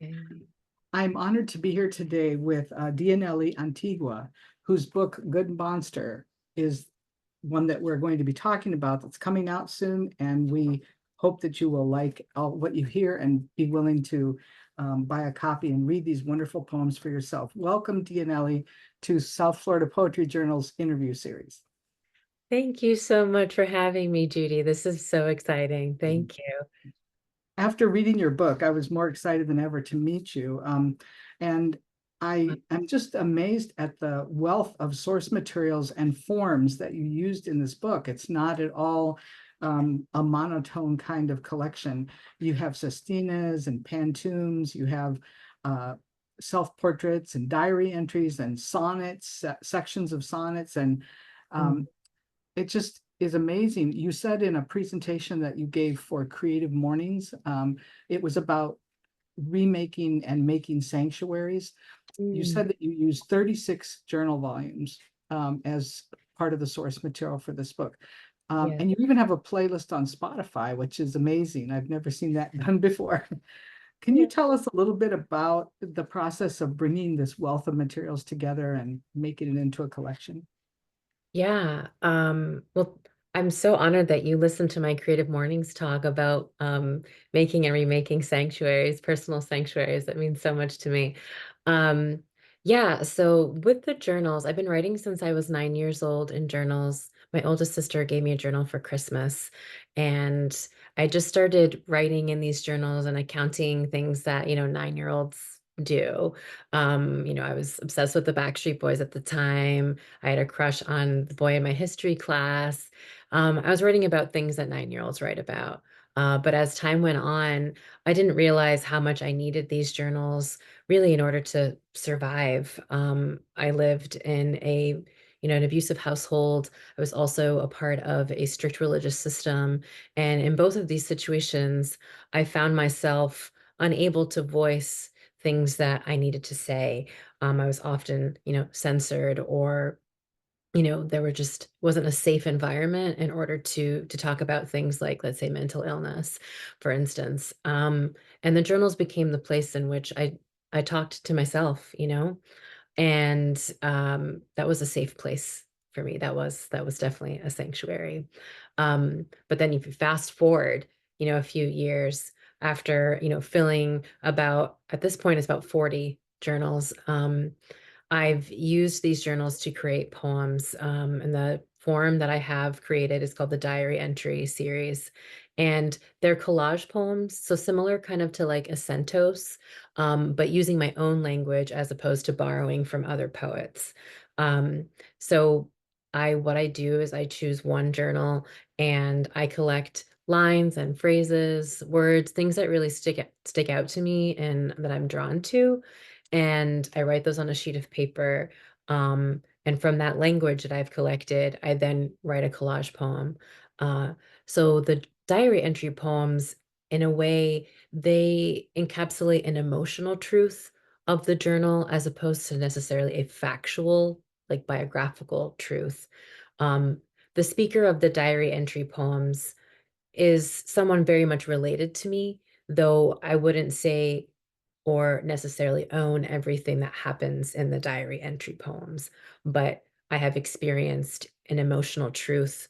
Okay. I'm honored to be here today with Dianelly Antigua, whose book, Good Monster, is one that we're going to be talking about that's coming out soon. And we hope that you will like all what you hear and be willing to buy a copy and read these wonderful poems for yourself. Welcome, Dianelly, to South Florida Poetry Journal's interview series. Thank you so much for having me, Judy. This is so exciting. Thank you. After reading your book, I was more excited than ever to meet you. And I am just amazed at the wealth of source materials and forms that you used in this book. It's not at all a monotone kind of collection. You have sestinas and pantoums, you have self-portraits and diary entries and sonnets, sections of sonnets, and Mm. it just is amazing. You said in a presentation that you gave for Creative Mornings, it was about remaking and making sanctuaries. You Mm. said that you used 36 journal volumes as part of the source material for this book. Yeah. And you even have a playlist on Spotify, which is amazing. I've never seen that done before. Can you Yeah. tell us a little bit about the process of bringing this wealth of materials together and making it into a collection? Yeah. Well, I'm so honored that you listened to my Creative Mornings talk about making and remaking sanctuaries, personal sanctuaries. That means so much to me. Um, yeah, so with the journals, I've been writing since I was 9 years old in journals. My oldest sister gave me a journal for Christmas, and I just started writing in these journals and accounting things that, 9-year-olds do. I was obsessed with the Backstreet Boys at the time. I had a crush on the boy in my history class. I was writing about things that 9-year-olds write about. But as time went on, I didn't realize how much I needed these journals really in order to survive. I lived in an abusive household. I was also a part of a strict religious system. And in both of these situations, I found myself unable to voice things that I needed to say. I was often, censored, or there were just wasn't a safe environment in order to talk about things like, let's say, mental illness, for instance. And the journals became the place in which I talked to myself, and that was a safe place for me. That was definitely a sanctuary. But then if you fast forward, a few years after, filling about, at this point, it's about 40 journals. I've used these journals to create poems, and the form that I have created is called the Diary Entry series. And they're collage poems, so similar kind of to like a centos, but using my own language as opposed to borrowing from other poets. Um, so what I do is I choose one journal and I collect lines and phrases, words, things that really stick out to me and that I'm drawn to, and I write those on a sheet of paper. And from that language that I've collected, I then write a collage poem. So the diary entry poems, in a way, they encapsulate an emotional truth of the journal as opposed to necessarily a factual, like biographical truth. Um, the speaker of the diary entry poems is someone very much related to me, though I wouldn't say or necessarily own everything that happens in the diary entry poems, but I have experienced an emotional truth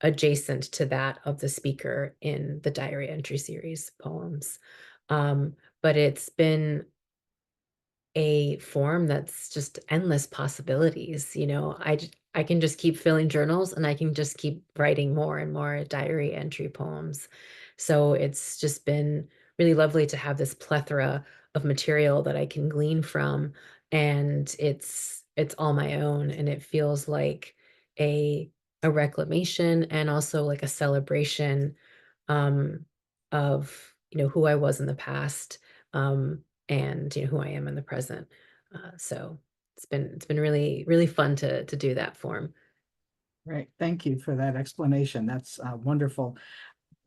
adjacent to that of the speaker in the diary entry series poems. But it's been a form that's just endless possibilities. I can just keep filling journals and I can just keep writing more and more diary entry poems. So it's just been really lovely to have this plethora of material that I can glean from, and it's all my own, and it feels like a a reclamation and also like a celebration, um of who I was in the past, and who I am in the present. So it's been really really fun to do that form. Right. Thank you for that explanation. That's wonderful.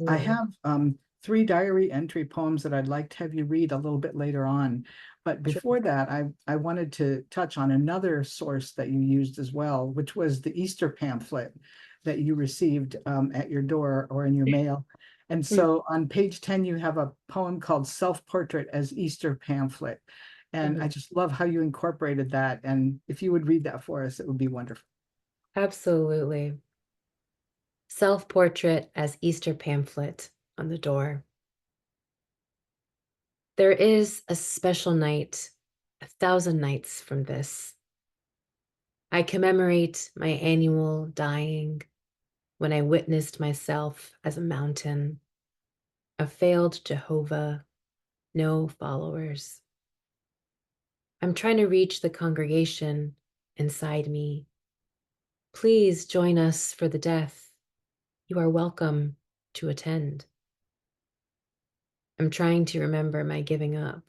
I Yeah, have three diary entry poems that I'd like to have you read a little bit later on. But sure. before that, I wanted to touch on another source that you used as well, which was the Easter pamphlet that you received at your door or in your mail. And so on page 10, you have a poem called Self-Portrait as Easter Pamphlet. And I Mhm. just love how you incorporated that. And if you would read that for us, it would be wonderful. Absolutely. Self-portrait as Easter pamphlet on the door. There is a special night, 1,000 nights from this. I commemorate my annual dying when I witnessed myself as a mountain, a failed Jehovah, no followers. I'm trying to reach the congregation inside me. Please join us for the death. You are welcome to attend. I'm trying to remember my giving up.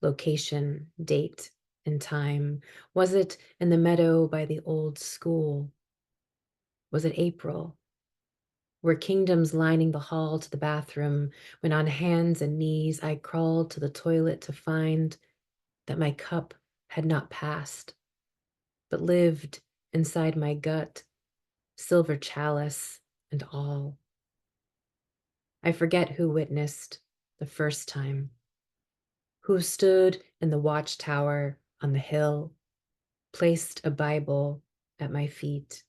Location, date, and time. Was it in the meadow by the old school? Was it April? Were kingdoms lining the hall to the bathroom when on hands and knees I crawled to the toilet to find that my cup had not passed, but lived inside my gut, silver chalice and all. I forget who witnessed the first time, who stood in the watchtower on the hill, placed a Bible at my feet.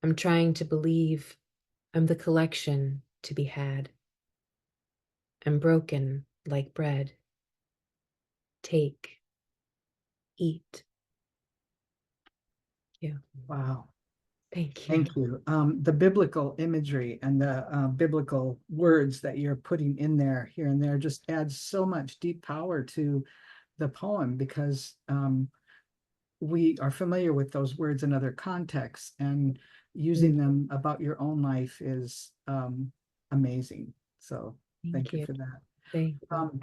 I'm trying to believe I'm the collection to be had. I'm broken like bread. Take, eat. Yeah. Wow. Thank you. Thank you. The biblical imagery and the biblical words that you're putting in there here and there just adds so much deep power to the poem because we are familiar with those words in other contexts, and using Mm, them about your own life is amazing. So thank thank you you. for that. Thank you.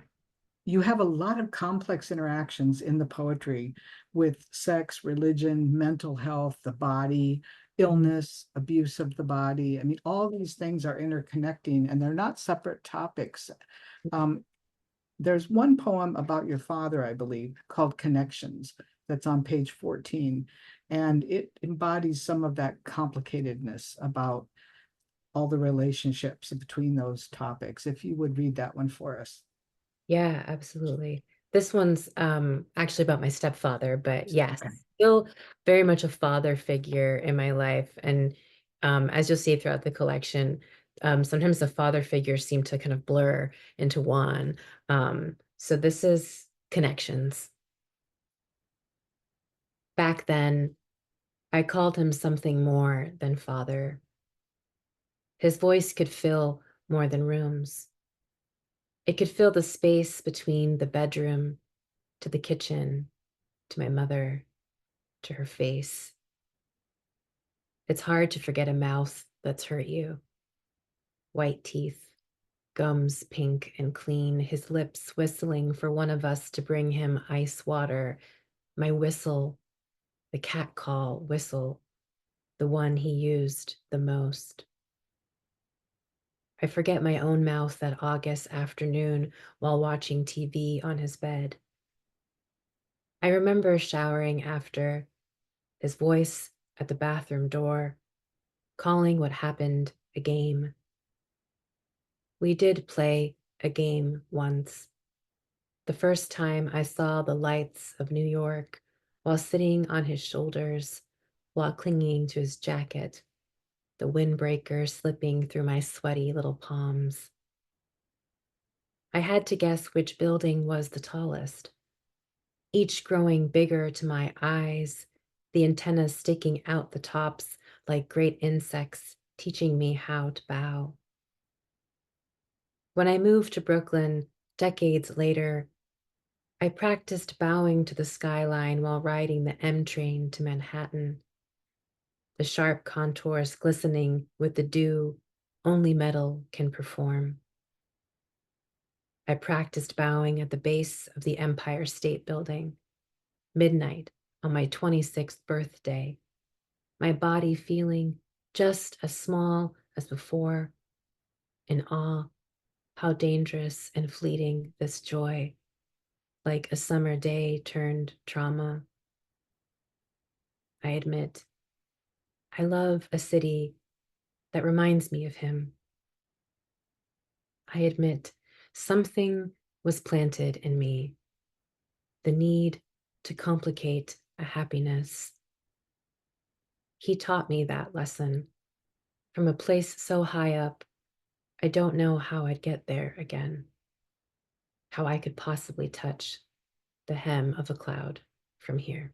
You have a lot of complex interactions in the poetry with sex, religion, mental health, the body, Mm, illness, abuse of the body. I mean, all these things are interconnecting and they're not separate topics. Um, there's one poem about your father, I believe, called Connections, that's on page 14. And it embodies some of that complicatedness about all the relationships between those topics. If you would read that one for us. yeah, absolutely. This one's actually about my stepfather, but yes, Okay. still very much a father figure in my life. And as you'll see throughout the collection, sometimes the father figures seem to kind of blur into one. So this is Connections. Back then, I called him something more than father. His voice could fill more than rooms. It could fill the space between the bedroom to the kitchen, to my mother, to her face. It's hard to forget a mouth that's hurt you. White teeth, gums pink and clean, his lips whistling for one of us to bring him ice water. My whistle, the cat call whistle, the one he used the most. I forget my own mouth that August afternoon while watching TV on his bed. I remember showering after, his voice at the bathroom door, calling what happened a game. We did play a game once. The first time I saw the lights of New York while sitting on his shoulders, while clinging to his jacket, the windbreaker slipping through my sweaty little palms. I had to guess which building was the tallest, each growing bigger to my eyes, the antennas sticking out the tops like great insects teaching me how to bow. When I moved to Brooklyn decades later, I practiced bowing to the skyline while riding the M train to Manhattan, the sharp contours glistening with the dew only metal can perform. I practiced bowing at the base of the Empire State Building, midnight on my 26th birthday, my body feeling just as small as before, in awe, how dangerous and fleeting this joy, like a summer day turned trauma. I admit, I love a city that reminds me of him. I admit something was planted in me, the need to complicate a happiness. He taught me that lesson from a place so high up, I don't know how I'd get there again, how I could possibly touch the hem of a cloud from here.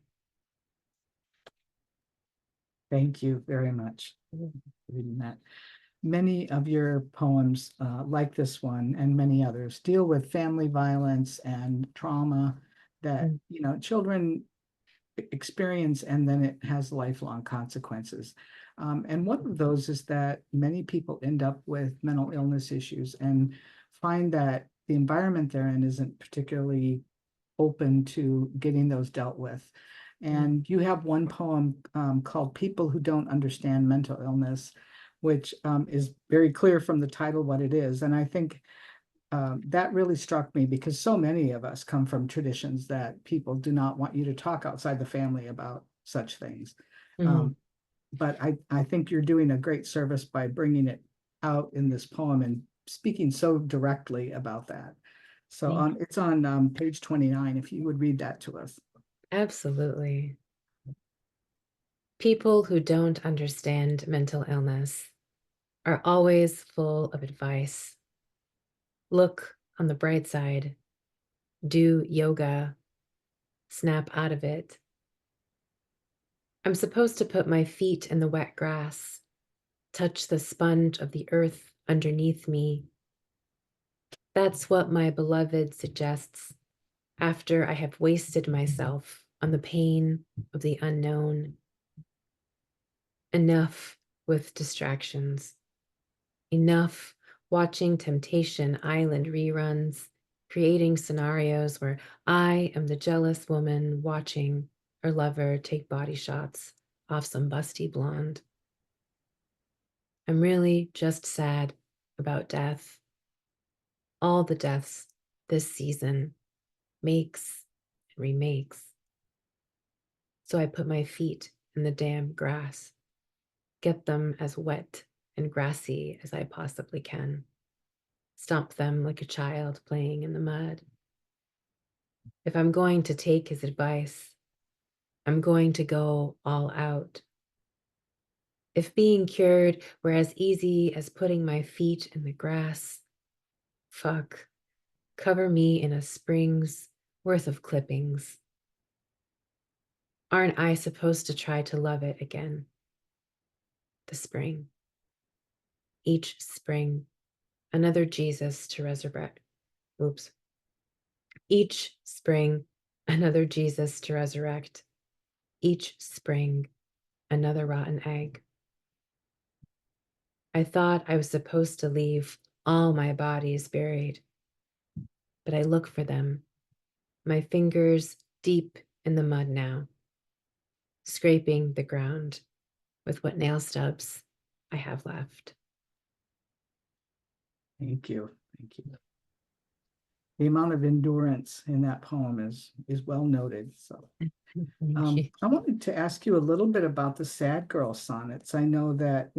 Thank you very much for reading that. Many of your poems, like this one and many others, deal with family violence and trauma that, children experience, and then it has lifelong consequences. And one of those is that many people end up with mental illness issues and find that the environment they're in isn't particularly open to getting those dealt with. And you have one poem called People Who Don't Understand Mental Illness, which is very clear from the title what it is. And I think that really struck me because so many of us come from traditions that people do not want you to talk outside the family about such things. Mhm. But I think you're doing a great service by bringing it out in this poem and speaking so directly about that. So it's on page 29, if you would read that to us. Absolutely. People who don't understand mental illness are always full of advice. Look on the bright side, do yoga, snap out of it. I'm supposed to put my feet in the wet grass, touch the sponge of the earth underneath me. That's what my beloved suggests after I have wasted myself on the pain of the unknown. Enough with distractions. Enough watching Temptation Island reruns, creating scenarios where I am the jealous woman watching her lover take body shots off some busty blonde. I'm really just sad about death. All the deaths this season makes and remakes. So I put my feet in the damn grass, get them as wet and grassy as I possibly can. Stomp them like a child playing in the mud. If I'm going to take his advice, I'm going to go all out. If being cured were as easy as putting my feet in the grass, fuck, cover me in a spring's worth of clippings. Aren't I supposed to try to love it again? The spring. Each spring, another Jesus to resurrect. Oops. Each spring, another Jesus to resurrect. Each spring, another rotten egg. I thought I was supposed to leave all my bodies buried, but I look for them, my fingers deep in the mud now, scraping the ground with what nail stubs I have left. Thank you. Thank you. The amount of endurance in that poem is well noted. So Thank you. I wanted to ask you a little bit about the Sad Girl sonnets. I know that,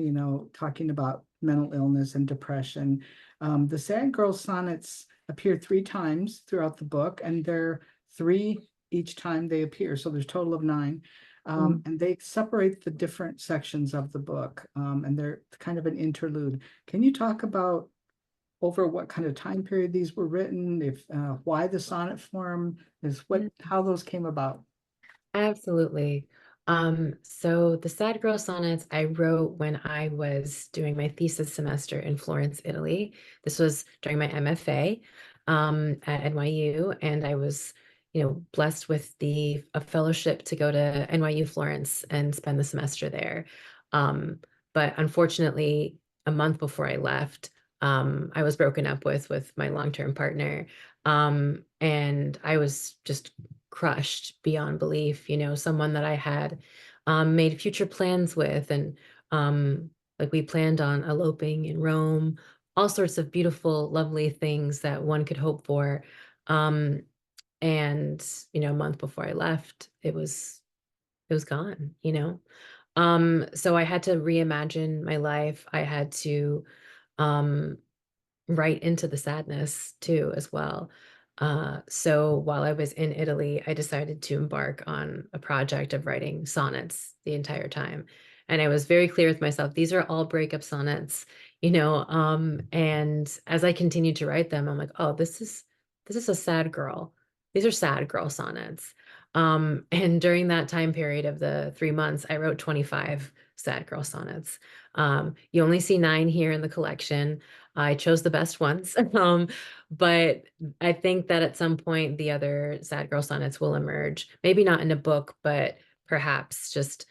talking about mental illness and depression, the Sad Girl sonnets appear 3 times throughout the book, and they're 3 each time they appear. So there's a total of 9. And they separate the different sections of the book, and they're kind of an interlude. Can you talk about over what kind of time period these were written, if why the sonnet form is, how those came about? Absolutely. So the Sad Girl Sonnets I wrote when I was doing my thesis semester in Florence, Italy. This was during my MFA at NYU, and I was, blessed with a fellowship to go to NYU Florence and spend the semester there. But unfortunately, a month before I left, I was broken up with my long-term partner. And I was just crushed beyond belief, someone that I had made future plans with. And like we planned on eloping in Rome, all sorts of beautiful, lovely things that one could hope for. Um, and, a month before I left, it was gone. So I had to reimagine my life. I had to um, right into the sadness too, as well. So while I was in Italy, I decided to embark on a project of writing sonnets the entire time. And I was very clear with myself, these are all breakup sonnets, and as I continued to write them, I'm like, oh, this is a sad girl. These are sad girl sonnets. And during that time period of the 3 months, I wrote 25 sad girl sonnets. You only see 9 here in the collection. I chose the best ones. But I think that at some point the other sad girl sonnets will emerge. Maybe not in a book, but perhaps just,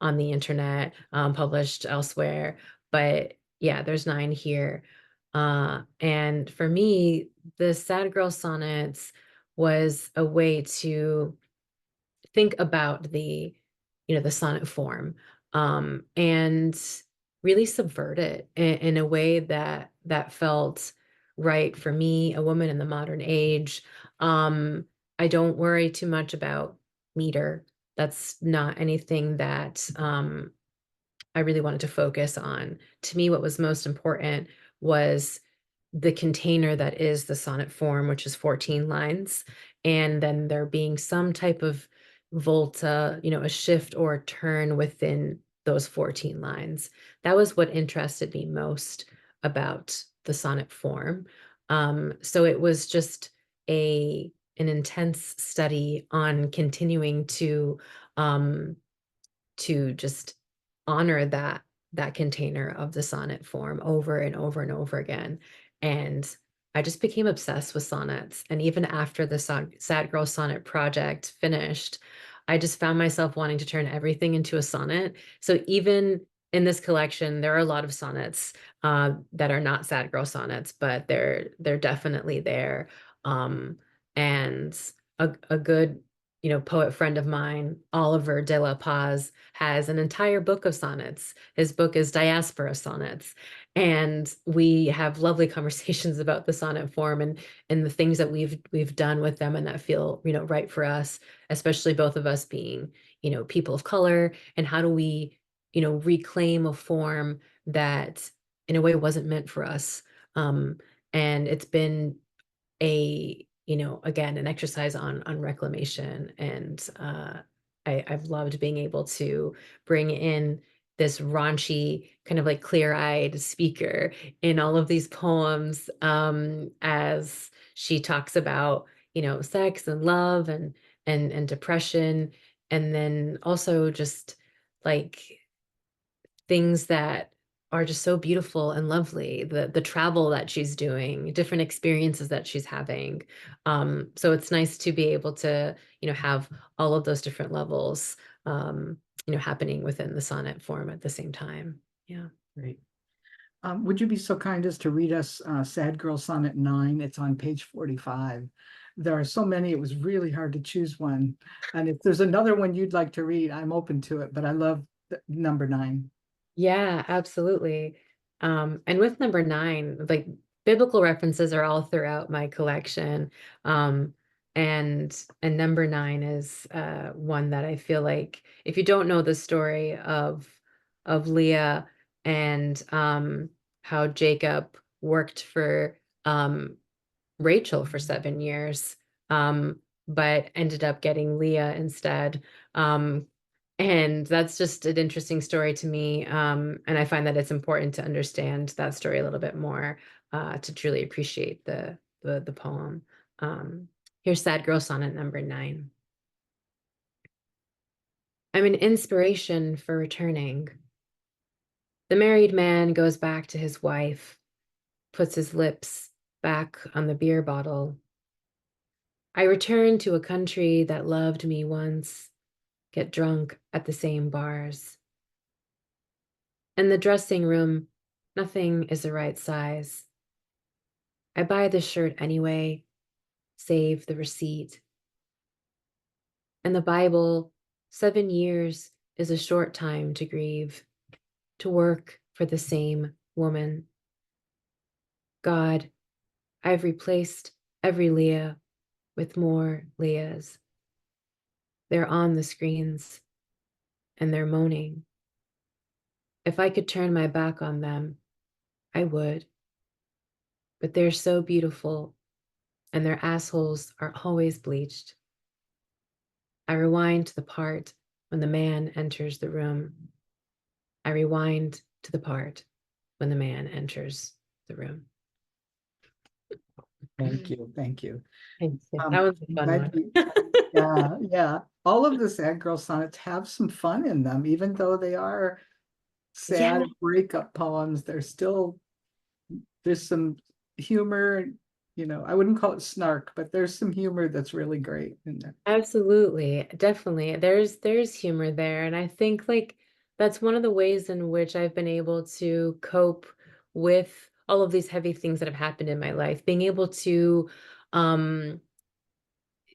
on the internet, published elsewhere. But yeah, there's 9 here. And for me, the sad girl sonnets was a way to think about the sonnet form, and really subvert it in a way that felt right for me, a woman in the modern age. Um, I don't worry too much about meter. That's not anything that I really wanted to focus on. To me, what was most important was the container that is the sonnet form, which is 14 lines, and then there being some type of volta, a shift or a turn within those 14 lines. That was what interested me most about the sonnet form. So it was just an intense study on continuing um, to just honor that container of the sonnet form over and over and over again. And I just became obsessed with sonnets. And even after the Sad Girl Sonnet project finished, I just found myself wanting to turn everything into a sonnet. So even in this collection, there are a lot of sonnets that are not Sad Girl sonnets, but they're definitely there. And a good poet friend of mine, Oliver de la Paz, has an entire book of sonnets. His book is Diaspora Sonnets. And we have lovely conversations about the sonnet form and the things that we've done with them and that feel, right for us, especially both of us being, people of color, and how do we, reclaim a form that in a way wasn't meant for us. Um, and it's been again, an exercise on reclamation. And I've loved being able to bring in this raunchy, kind of like clear-eyed speaker in all of these poems, as she talks about, sex and love and depression, and then also just like things that are just so beautiful and lovely, the travel that she's doing, different experiences that she's having. So it's nice to be able to, have all of those different levels, happening within the sonnet form at the same time. Yeah. Great. Would you be so kind as to read us Sad Girl Sonnet 9? It's on page 45. There are so many, it was really hard to choose one. And if there's another one you'd like to read, I'm open to it, but I love number 9. Yeah, absolutely. And with number 9, like biblical references are all throughout my collection. Um, and number 9 is one that I feel like if you don't know the story of Leah and how Jacob worked for Rachel for 7 years, but ended up getting Leah instead. And that's just an interesting story to me. And I find that it's important to understand that story a little bit more, to truly appreciate the poem. Um, Here's Sad Girl Sonnet number 9. I'm an inspiration for returning. The married man goes back to his wife, puts his lips back on the beer bottle. I return to a country that loved me once, get drunk at the same bars. In the dressing room, nothing is the right size. I buy the shirt anyway, save the receipt. In the Bible, 7 years is a short time to grieve, to work for the same woman. God, I've replaced every Leah with more Leahs. They're on the screens and they're moaning. If I could turn my back on them, I would. but they're so beautiful, and their assholes are always bleached. I rewind to the part when the man enters the room. I rewind to the part when the man enters the room. Thank you. Thank you. Thank you. That was a I'm fun glad one. yeah, yeah. All of the sad girl sonnets have some fun in them, even though they are Yeah, sad breakup poems. There's some humor, I wouldn't call it snark, but there's some humor that's really great in there. absolutely. Definitely. There's humor there. And I think like that's one of the ways in which I've been able to cope with all of these heavy things that have happened in my life. Being able to um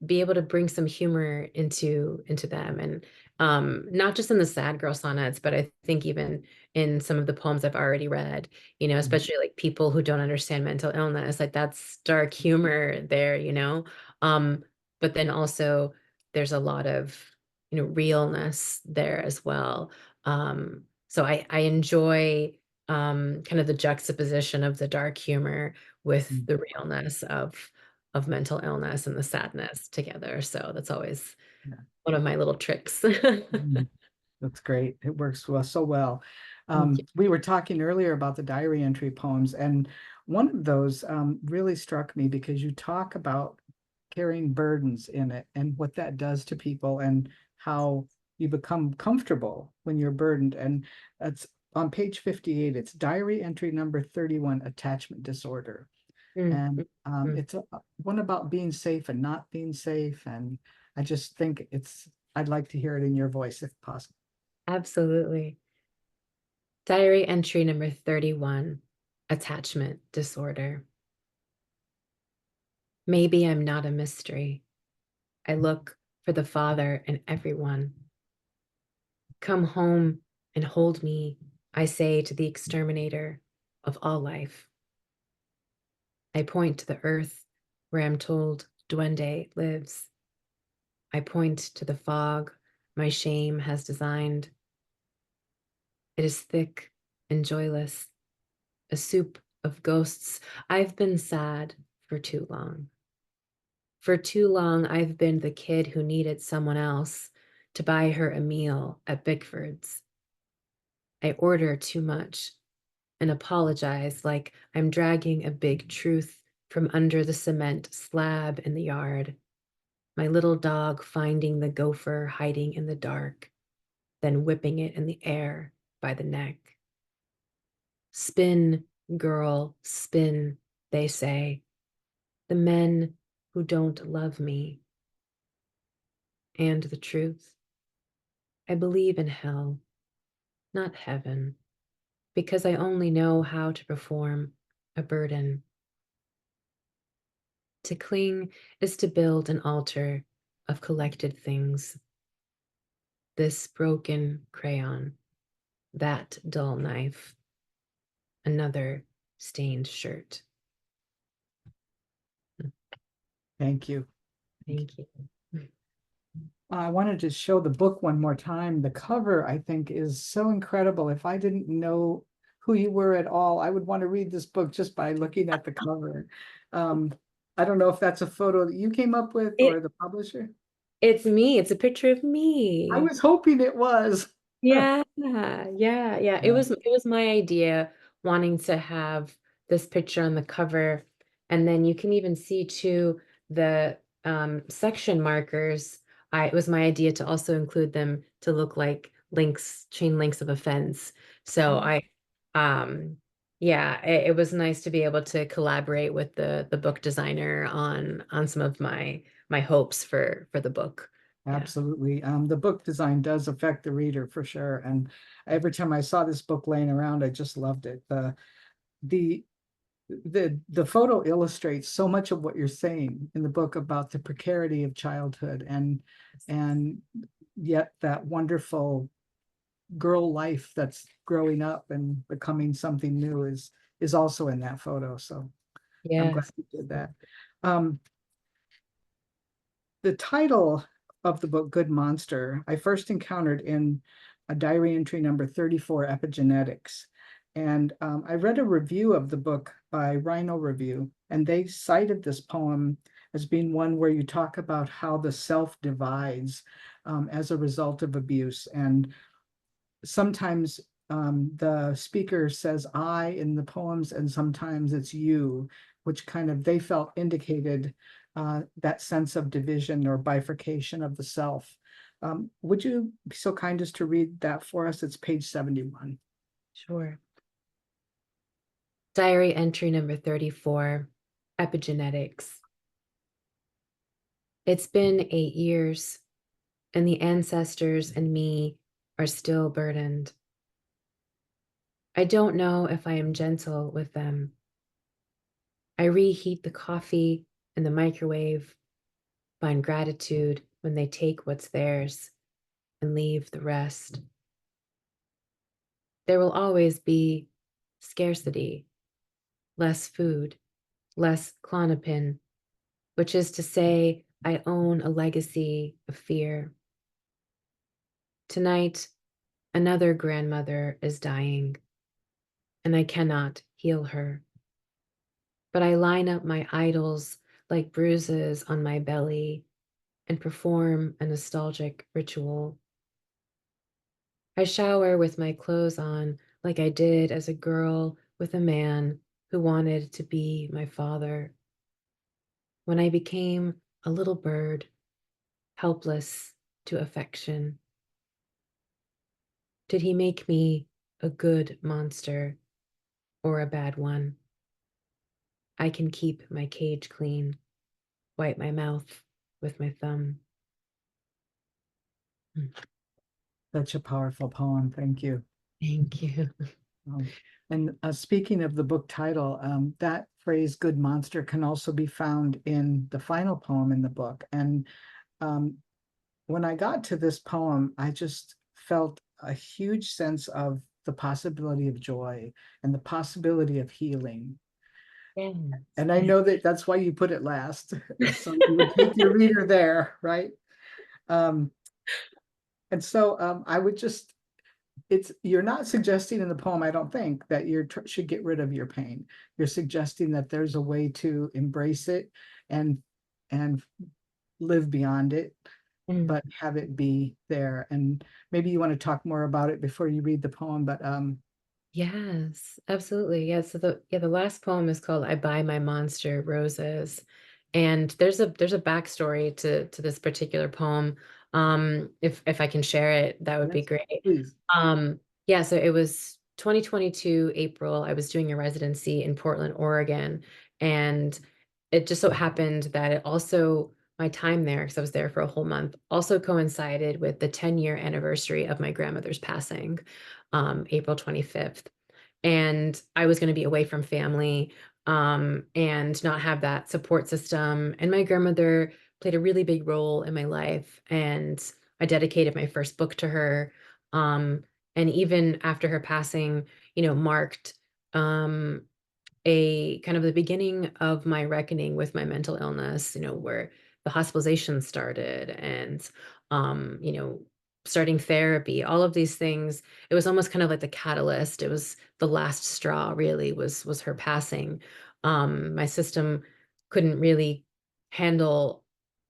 be able to bring some humor into them, and not just in the sad girl sonnets, but I think even in some of the poems I've already read, Mhm. especially like people who don't understand mental illness, like that's dark humor there, um but then also there's a lot of realness there as well. So I enjoy kind of the juxtaposition of the dark humor with the realness of mental illness and the sadness together. So that's always Yeah. one of my little tricks. Mhm. That's great. It works so well. Thank you. We were talking earlier about the diary entry poems, and one of those really struck me because you talk about carrying burdens in it and what that does to people and how you become comfortable when you're burdened. And that's on page 58. It's diary entry number 31, attachment disorder. Mm, And mm, mm. it's one about being safe and not being safe. And I just think I'd like to hear it in your voice if possible. Absolutely. Diary entry number 31, attachment disorder. Maybe I'm not a mystery. I look for the father in everyone. Come home and hold me, I say to the exterminator of all life. I point to the earth where I'm told Duende lives. I point to the fog my shame has designed. It is thick and joyless, a soup of ghosts. I've been sad for too long. For too long, I've been the kid who needed someone else to buy her a meal at Bickford's. I order too much and apologize like I'm dragging a big truth from under the cement slab in the yard. My little dog finding the gopher hiding in the dark, then whipping it in the air by the neck. Spin, girl, spin, they say, the men who don't love me. And the truth, I believe in hell, not heaven, because I only know how to perform a burden. To cling is to build an altar of collected things. This broken crayon, that dull knife, another stained shirt. Thank you. Thank you. I wanted to show the book one more time. The cover, I think, is so incredible. If I didn't know who you were at all, I would want to read this book just by looking at the cover. Um, I don't know if that's a photo that you came up with or It the publisher. it's me. It's a picture of I me. was hoping it was. Yeah, yeah. It Yeah. was my idea wanting to have this picture on the cover. And then you can even see too the section markers. It was my idea to also include them to look like links, chain links of a fence. So Oh, um yeah, it was nice to be able to collaborate with the book designer on some of my hopes for the book. Yeah. absolutely. The book design does affect the reader for sure. And every time I saw this book laying around, I just loved it. The the photo illustrates so much of what you're saying in the book about the precarity of childhood and yet that wonderful girl life that's growing up and becoming something new is also in that photo. So I'm glad Yes. you did that. Um, the title of the book, Good Monster, I first encountered in a diary entry number 34, Epigenetics. And I read a review of the book by Rhino Review, and they cited this poem as being one where you talk about how the self divides as a result of abuse. And sometimes the speaker says I in the poems, and sometimes it's you, which kind of they felt indicated that sense of division or bifurcation of the self. Would you be so kind as to read that for us? It's page 71. Sure. Diary entry number 34, epigenetics. It's been 8 years, and the ancestors and me are still burdened. I don't know if I am gentle with them. I reheat the coffee in the microwave, find gratitude when they take what's theirs and leave the rest. There will always be scarcity, less food, less Klonopin, which is to say, I own a legacy of fear. Tonight, another grandmother is dying, and I cannot heal her. But I line up my idols like bruises on my belly and perform a nostalgic ritual. I shower with my clothes on like I did as a girl with a man who wanted to be my father. When I became a little bird, helpless to affection. Did he make me a good monster or a bad one? I can keep my cage clean, wipe my mouth with my thumb. Such a powerful poem. Thank you. Thank you. Um, and speaking of the book title, that phrase "good monster" can also be found in the final poem in the book. And um, when I got to this poem, I just felt a huge sense of the possibility of joy and the possibility of healing. Yes. And I know that that's why you put it last. So you would take your reader there, right? Um, and so I would just you're not suggesting in the poem, I don't think, that you should get rid of your pain. You're suggesting that there's a way to embrace it and and live beyond it, Mm. but have it be there. And maybe you want to talk more about it before you read the poem, but Yes, absolutely. Yeah. So the last poem is called I Buy My Monster Roses. And there's a backstory to this particular poem. If I can share it, that would be yes, great. please. Yeah, so it was 2022 April. I was doing a residency in Portland, Oregon, and it just so happened that it also my time there, because I was there for a whole month, also coincided with the 10-year anniversary of my grandmother's passing, April 25th. And I was going to be away from family, and not have that support system. And my grandmother played a really big role in my life, and I dedicated my first book to her. And even after her passing, marked um, a kind of the beginning of my reckoning with my mental illness, where the hospitalization started and, starting therapy, all of these things. It was almost kind of like the catalyst. It was the last straw, really, was her passing. My system couldn't really handle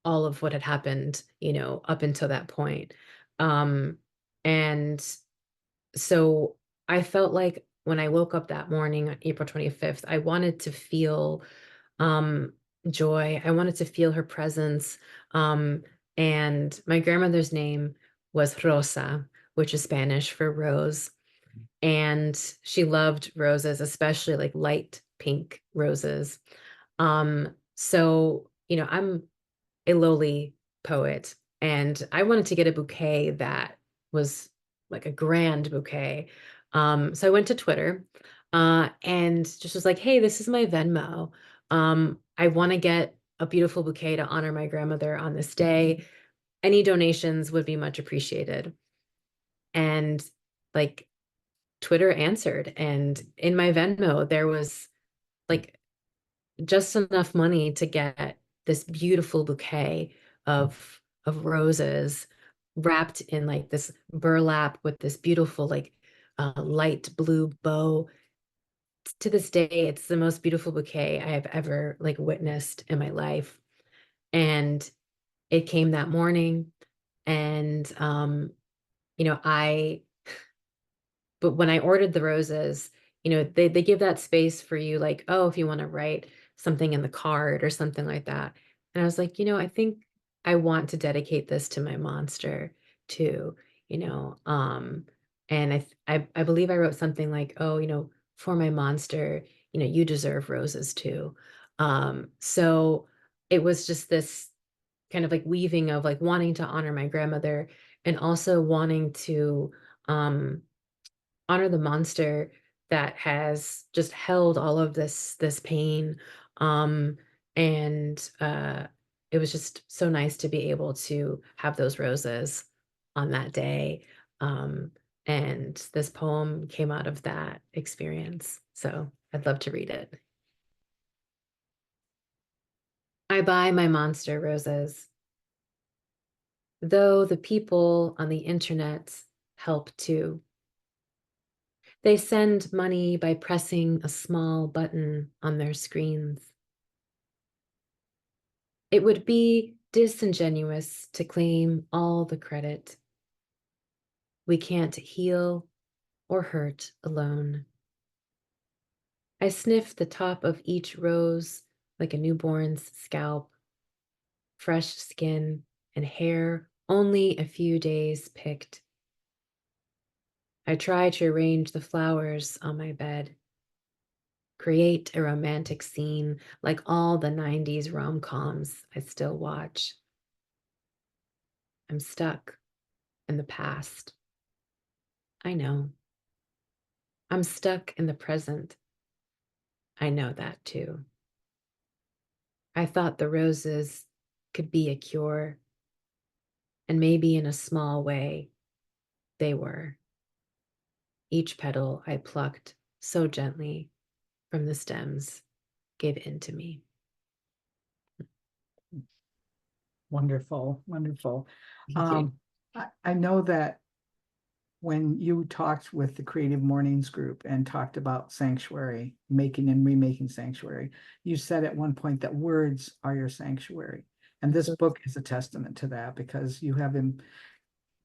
all of what had happened, up until that point. Um, and so I felt like when I woke up that morning on April 25th, I wanted to feel um, joy. I wanted to feel her presence. Um, and my grandmother's name was Rosa, which is Spanish for rose. And she loved roses, especially like light pink roses. So, I'm a lowly poet, and I wanted to get a bouquet that was like a grand bouquet. So I went to Twitter, and just was like, hey, this is my Venmo. I want to get a beautiful bouquet to honor my grandmother on this day. Any donations would be much appreciated. And like Twitter answered, and in my Venmo, there was like just enough money to get this beautiful bouquet of roses wrapped in like this burlap with this beautiful like light blue bow. To this day, it's the most beautiful bouquet I have ever like witnessed in my life. And it came that morning. And you know, but when I ordered the roses, you know, they give that space for you, like, oh, if you want to write something in the card or something like that. And I was like, you know, I think I want to dedicate this to my monster too, you know. And I believe I wrote something like, oh, you know, for my monster, you know, you deserve roses too. So it was just this kind of like weaving of like wanting to honor my grandmother and also wanting to um honor the monster that has just held all of this pain. Um, and it was just so nice to be able to have those roses on that day. Um, and this poem came out of that experience. So I'd love to read it. I buy my monster roses, though the people on the internet help too. They send money by pressing a small button on their screens. It would be disingenuous to claim all the credit. We can't heal or hurt alone. I sniff the top of each rose like a newborn's scalp, fresh skin and hair only a few days picked. I try to arrange the flowers on my bed, create a romantic scene like all the 90s rom-coms I still watch. I'm stuck in the past. I know. I'm stuck in the present. I know that too. I thought the roses could be a cure, and maybe in a small way, they were. Each petal I plucked so gently from the stems gave in to me. Wonderful, wonderful. Thank you. I know that when you talked with the Creative Mornings group and talked about sanctuary, making and remaking sanctuary, you said at one point that words are your sanctuary. And this Absolutely. book is a testament to that because you have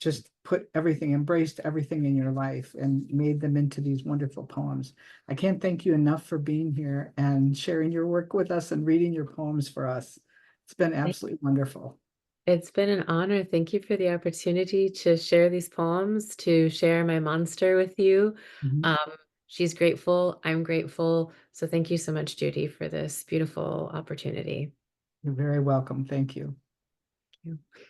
just put everything, embraced everything in your life and made them into these wonderful poems. I can't thank you enough for being here and sharing your work with us and reading your poems for us. It's been absolutely wonderful. It's been an honor. Thank you for the opportunity to share these poems, to share my monster with you. Mhm. Um, she's grateful. I'm grateful. So thank you so much, Judy, for this beautiful opportunity. You're very welcome. Thank you. Thank you.